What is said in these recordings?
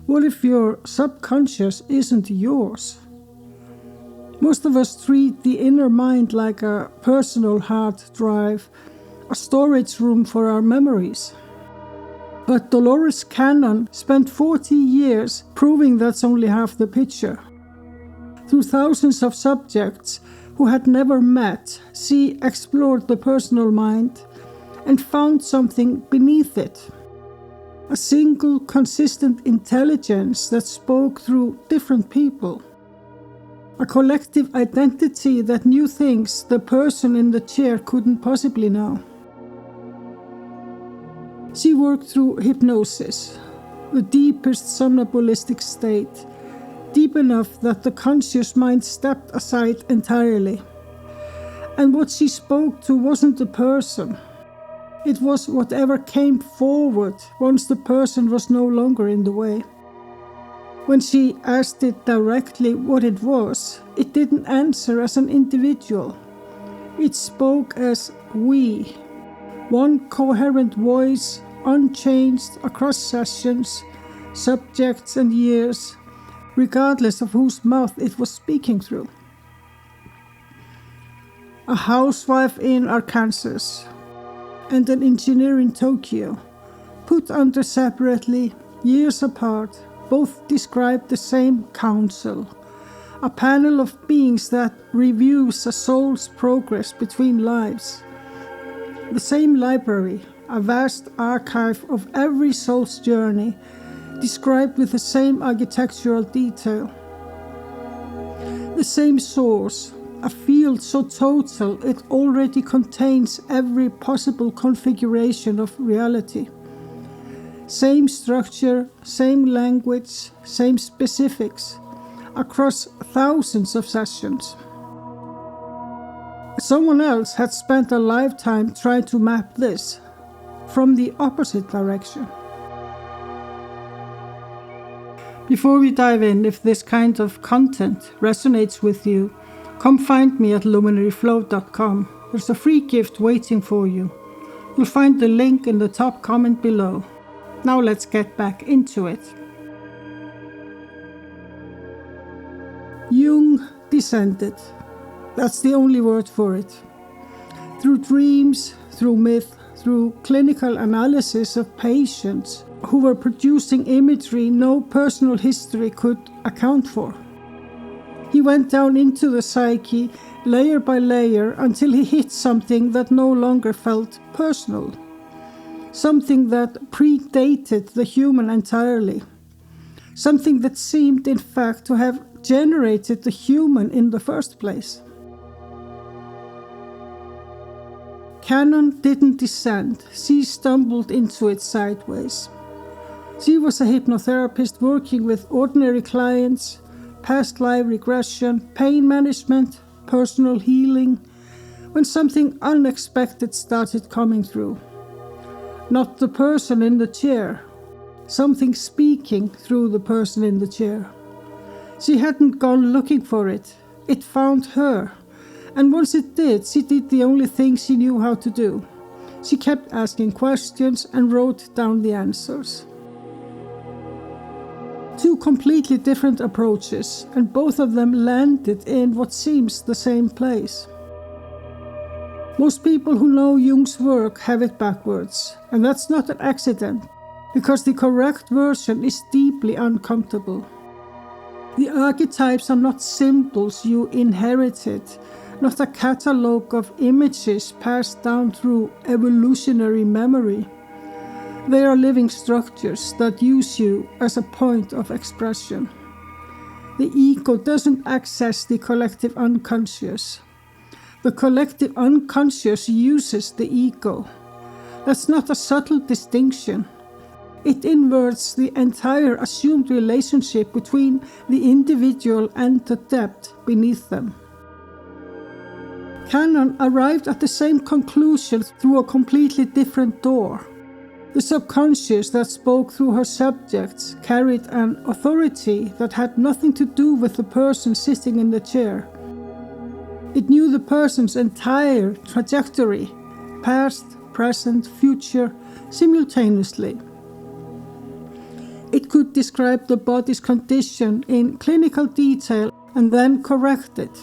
What if your subconscious isn't yours? Most of us treat the inner mind like a personal hard drive, a storage room for our memories. But Dolores Cannon spent 40 years proving that's only half the picture. Through thousands of subjects who had never met, she explored the personal mind and found something beneath it. A single, consistent intelligence that spoke through different people. A collective identity that knew things the person in the chair couldn't possibly know. She worked through hypnosis, the deepest somnambulistic state, deep enough that the conscious mind stepped aside entirely. And what she spoke to wasn't the person. It was whatever came forward once the person was no longer in the way. When she asked it directly what it was, it didn't answer as an individual. It spoke as we, one coherent voice, unchanged across sessions, subjects and years, regardless of whose mouth it was speaking through. A housewife in Arkansas and an engineer in Tokyo, put under separately, years apart, both describe the same council, a panel of beings that reviews a soul's progress between lives. The same library, a vast archive of every soul's journey, described with the same architectural detail. The same source, a field so total it already contains every possible configuration of reality. Same structure, same language, same specifics, across thousands of sessions. Someone else had spent a lifetime trying to map this from the opposite direction. Before we dive in, if this kind of content resonates with you, come find me at luminaryflow.com. There's a free gift waiting for you. You'll find the link in the top comment below. Now let's get back into it. Jung descended. That's the only word for it. Through dreams, through myth, through clinical analysis of patients who were producing imagery no personal history could account for. He went down into the psyche, layer by layer, until he hit something that no longer felt personal. Something that predated the human entirely. Something that seemed, in fact, to have generated the human in the first place. Cannon didn't descend, she stumbled into it sideways. She was a hypnotherapist working with ordinary clients, past life regression, pain management, personal healing, when something unexpected started coming through. Not the person in the chair, something speaking through the person in the chair. She hadn't gone looking for it, it found her. And once it did, she did the only thing she knew how to do. She kept asking questions and wrote down the answers. Two completely different approaches, and both of them landed in what seems the same place. Most people who know Jung's work have it backwards, and that's not an accident, because the correct version is deeply uncomfortable. The archetypes are not symbols you inherited, not a catalogue of images passed down through evolutionary memory. They are living structures that use you as a point of expression. The ego doesn't access the collective unconscious. The collective unconscious uses the ego. That's not a subtle distinction. It inverts the entire assumed relationship between the individual and the depth beneath them. Cannon arrived at the same conclusion through a completely different door. The subconscious that spoke through her subjects carried an authority that had nothing to do with the person sitting in the chair. It knew the person's entire trajectory, past, present, future, simultaneously. It could describe the body's condition in clinical detail and then correct it.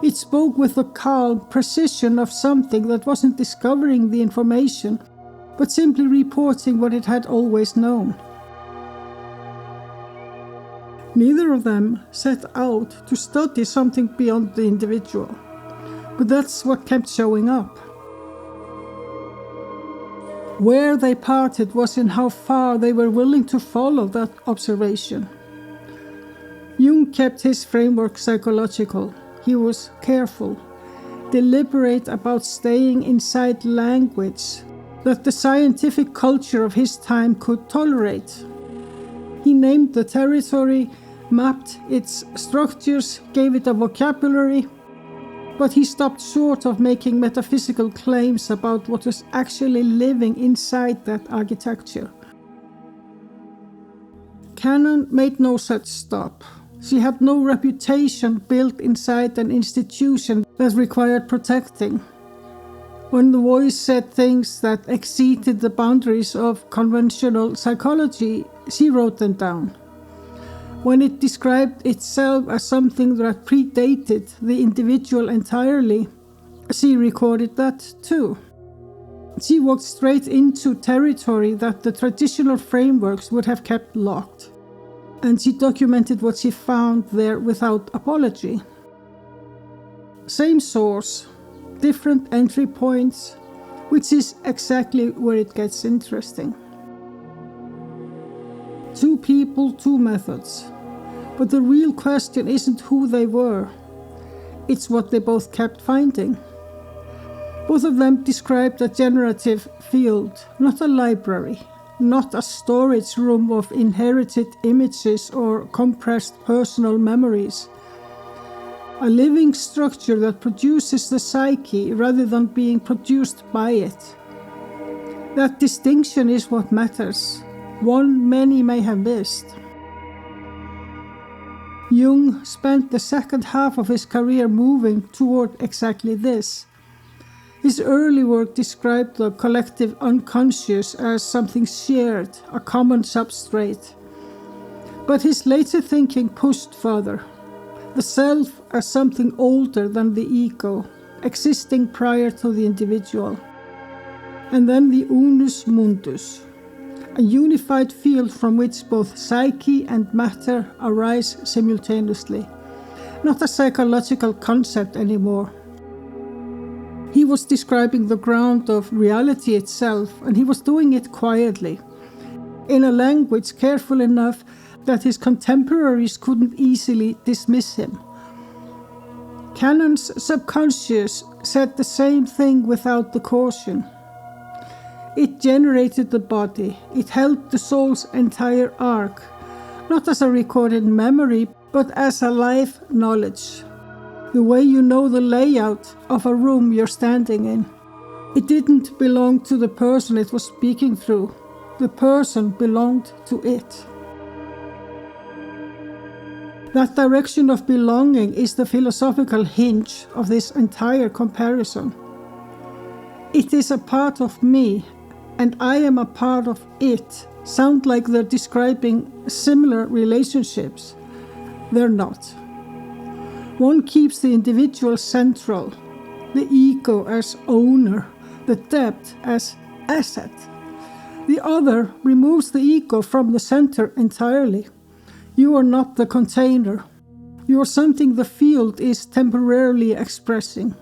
It spoke with the calm precision of something that wasn't discovering the information, but simply reporting what it had always known. Neither of them set out to study something beyond the individual, but that's what kept showing up. Where they parted was in how far they were willing to follow that observation. Jung kept his framework psychological. He was careful, deliberate about staying inside language that the scientific culture of his time could tolerate. He named the territory, mapped its structures, gave it a vocabulary, but he stopped short of making metaphysical claims about what was actually living inside that architecture. Cannon made no such stop. She had no reputation built inside an institution that required protecting. When the voice said things that exceeded the boundaries of conventional psychology, she wrote them down. When it described itself as something that predated the individual entirely, she recorded that too. She walked straight into territory that the traditional frameworks would have kept locked, and she documented what she found there without apology. Same source, different entry points, which is exactly where it gets interesting. Two people, two methods. But the real question isn't who they were. It's what they both kept finding. Both of them described a generative field, not a library, not a storage room of inherited images or compressed personal memories. A living structure that produces the psyche rather than being produced by it. That distinction is what matters, one many may have missed. Jung spent the second half of his career moving toward exactly this. His early work described the collective unconscious as something shared, a common substrate. But his later thinking pushed further. The self as something older than the ego, existing prior to the individual. And then the unus mundus, a unified field from which both psyche and matter arise simultaneously. Not a psychological concept anymore. He was describing the ground of reality itself, and he was doing it quietly, in a language careful enough that his contemporaries couldn't easily dismiss him. Cannon's subconscious said the same thing without the caution. It generated the body, it held the soul's entire arc, not as a recorded memory, but as a life knowledge. The way you know the layout of a room you're standing in. It didn't belong to the person it was speaking through. The person belonged to it. That direction of belonging is the philosophical hinge of this entire comparison. It is a part of me, and I am a part of it. Sound like they're describing similar relationships. They're not. One keeps the individual central, the ego as owner, the depth as asset. The other removes the ego from the center entirely. You are not the container. You are something the field is temporarily expressing.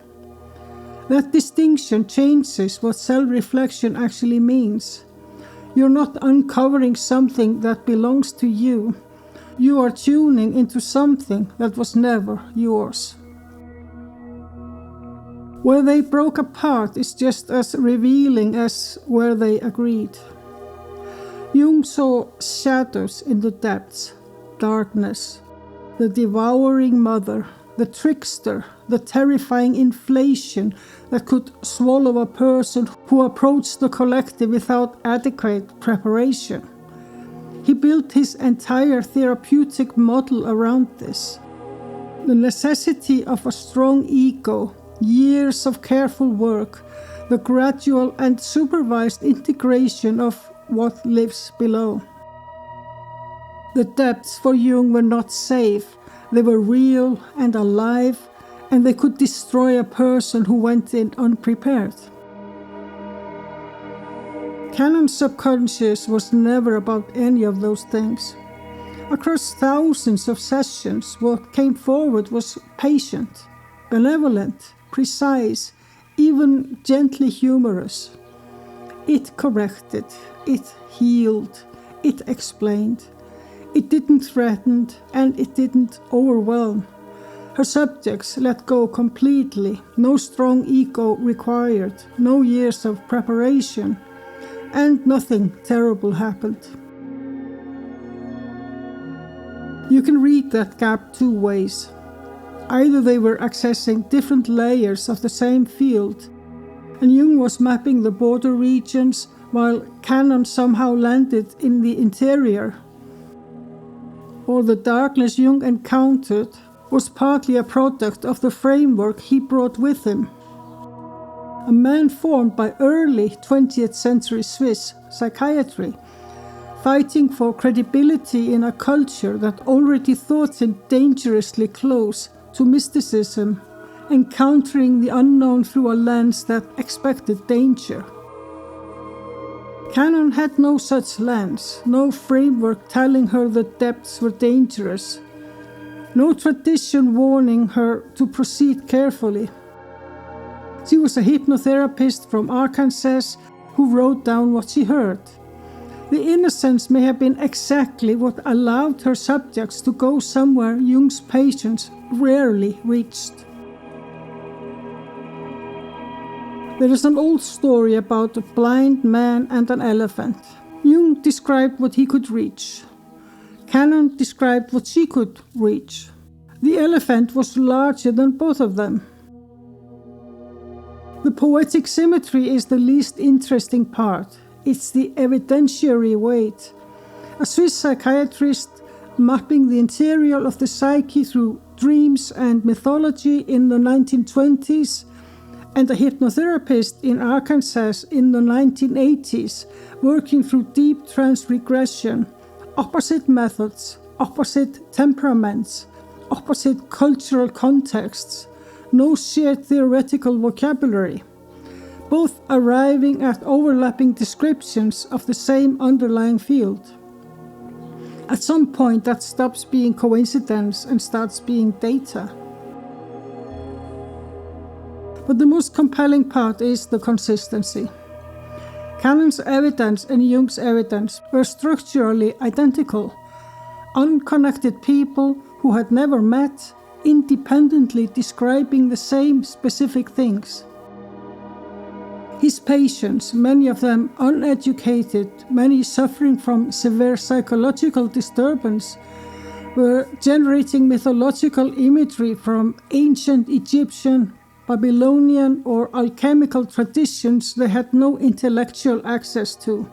That distinction changes what self-reflection actually means. You're not uncovering something that belongs to you. You are tuning into something that was never yours. Where they broke apart is just as revealing as where they agreed. Jung saw shadows in the depths, darkness, the devouring mother, the trickster, the terrifying inflation that could swallow a person who approached the collective without adequate preparation. He built his entire therapeutic model around this. The necessity of a strong ego, years of careful work, the gradual and supervised integration of what lives below. The depths for Jung were not safe. They were real and alive, and they could destroy a person who went in unprepared. Cannon's subconscious was never about any of those things. Across thousands of sessions, what came forward was patient, benevolent, precise, even gently humorous. It corrected, it healed, it explained. It didn't threaten and it didn't overwhelm. Her subjects let go completely, no strong ego required, no years of preparation, and nothing terrible happened. You can read that gap two ways. Either they were accessing different layers of the same field, and Jung was mapping the border regions while Cannon somehow landed in the interior. Or the darkness Jung encountered was partly a product of the framework he brought with him. A man formed by early 20th century Swiss psychiatry, fighting for credibility in a culture that already thought him dangerously close to mysticism, encountering the unknown through a lens that expected danger. Cannon had no such lens, no framework telling her the depths were dangerous, no tradition warning her to proceed carefully. She was a hypnotherapist from Arkansas who wrote down what she heard. The innocence may have been exactly what allowed her subjects to go somewhere Jung's patients rarely reached. There is an old story about a blind man and an elephant. Jung described what he could reach. Cannon described what she could reach. The elephant was larger than both of them. The poetic symmetry is the least interesting part. It's the evidentiary weight. A Swiss psychiatrist mapping the interior of the psyche through dreams and mythology in the 1920s, and a hypnotherapist in Arkansas in the 1980s working through deep trance regression, opposite methods, opposite temperaments, opposite cultural contexts, no shared theoretical vocabulary, both arriving at overlapping descriptions of the same underlying field. At some point that stops being coincidence and starts being data. But the most compelling part is the consistency. Cannon's evidence and Jung's evidence were structurally identical. Unconnected people who had never met, independently describing the same specific things. His patients, many of them uneducated, many suffering from severe psychological disturbance, were generating mythological imagery from ancient Egyptian, Babylonian, or alchemical traditions they had no intellectual access to.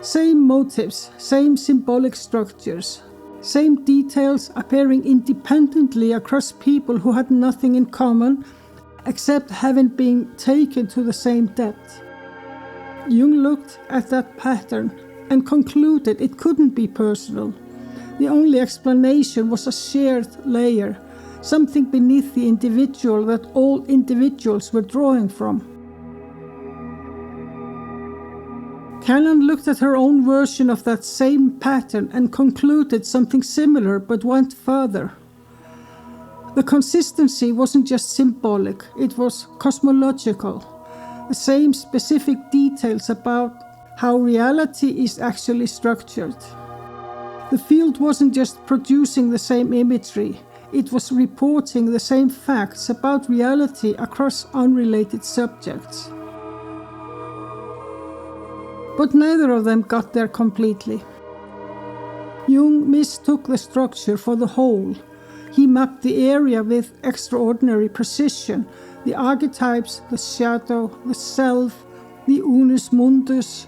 Same motives, same symbolic structures, same details appearing independently across people who had nothing in common except having been taken to the same depth. Jung looked at that pattern and concluded it couldn't be personal. The only explanation was a shared layer, something beneath the individual that all individuals were drawing from. Cannon looked at her own version of that same pattern and concluded something similar but went further. The consistency wasn't just symbolic, it was cosmological. The same specific details about how reality is actually structured. The field wasn't just producing the same imagery, it was reporting the same facts about reality across unrelated subjects. But neither of them got there completely. Jung mistook the structure for the whole. He mapped the area with extraordinary precision, the archetypes, the shadow, the self, the unus mundus.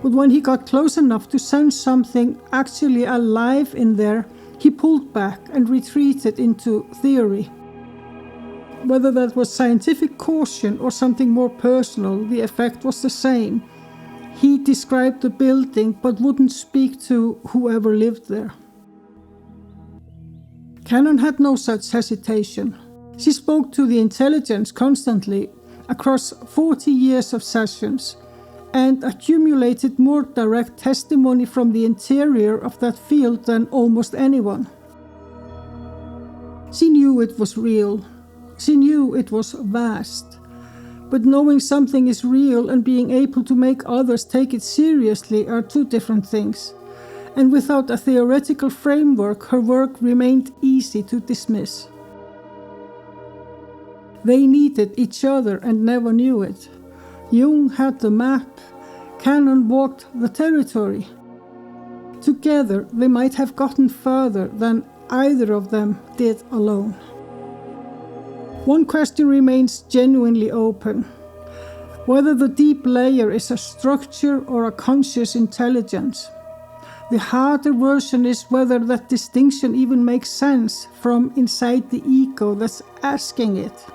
But when he got close enough to sense something actually alive in there, he pulled back and retreated into theory. Whether that was scientific caution or something more personal, the effect was the same. He described the building but wouldn't speak to whoever lived there. Cannon had no such hesitation. She spoke to the intelligence constantly across 40 years of sessions and accumulated more direct testimony from the interior of that field than almost anyone. She knew it was real. She knew it was vast. But knowing something is real and being able to make others take it seriously are two different things. And without a theoretical framework, her work remained easy to dismiss. They needed each other and never knew it. Jung had the map. Cannon walked the territory. Together, they might have gotten further than either of them did alone. One question remains genuinely open: whether the deep layer is a structure or a conscious intelligence. The harder version is whether that distinction even makes sense from inside the ego that's asking it.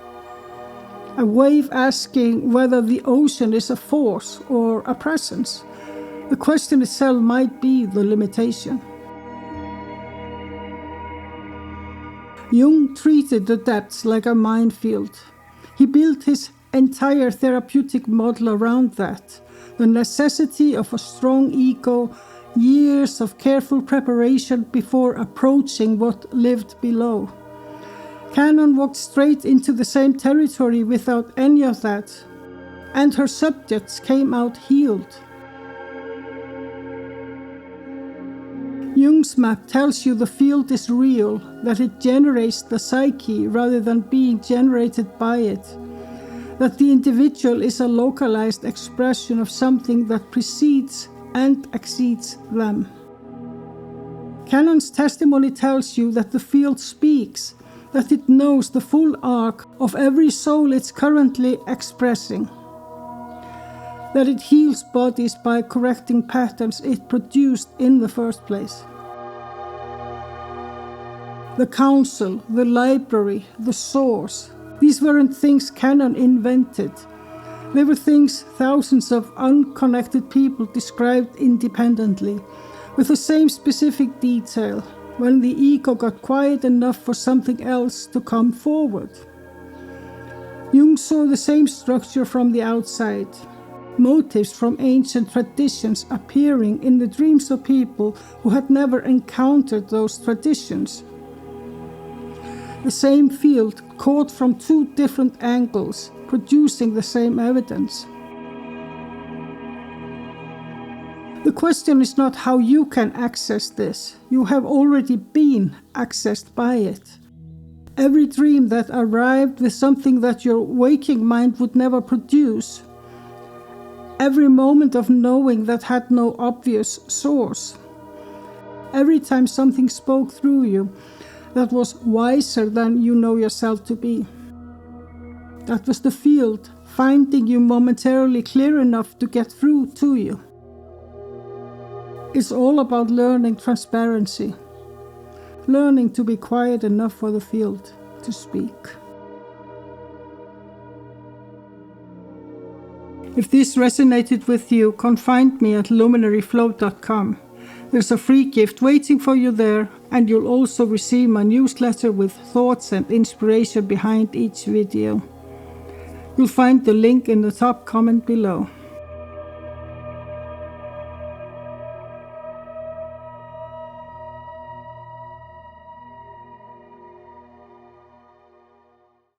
A wave asking whether the ocean is a force or a presence. The question itself might be the limitation. Jung treated the depths like a minefield. He built his entire therapeutic model around that. The necessity of a strong ego, years of careful preparation before approaching what lived below. Cannon walked straight into the same territory without any of that, and her subjects came out healed. Jung's map tells you the field is real, that it generates the psyche rather than being generated by it, that the individual is a localized expression of something that precedes and exceeds them. Cannon's testimony tells you that the field speaks, that it knows the full arc of every soul it's currently expressing, that it heals bodies by correcting patterns it produced in the first place. The council, the library, the source, these weren't things Cannon invented. They were things thousands of unconnected people described independently, with the same specific detail, when the ego got quiet enough for something else to come forward. Jung saw the same structure from the outside. Motives from ancient traditions appearing in the dreams of people who had never encountered those traditions. The same field caught from two different angles, producing the same evidence. The question is not how you can access this. You have already been accessed by it. Every dream that arrived with something that your waking mind would never produce. Every moment of knowing that had no obvious source. Every time something spoke through you that was wiser than you know yourself to be. That was the field, finding you momentarily clear enough to get through to you. It's all about learning transparency. Learning to be quiet enough for the field to speak. If this resonated with you, come find me at luminaryflow.com. There's a free gift waiting for you there, and you'll also receive my newsletter with thoughts and inspiration behind each video. You'll find the link in the top comment below.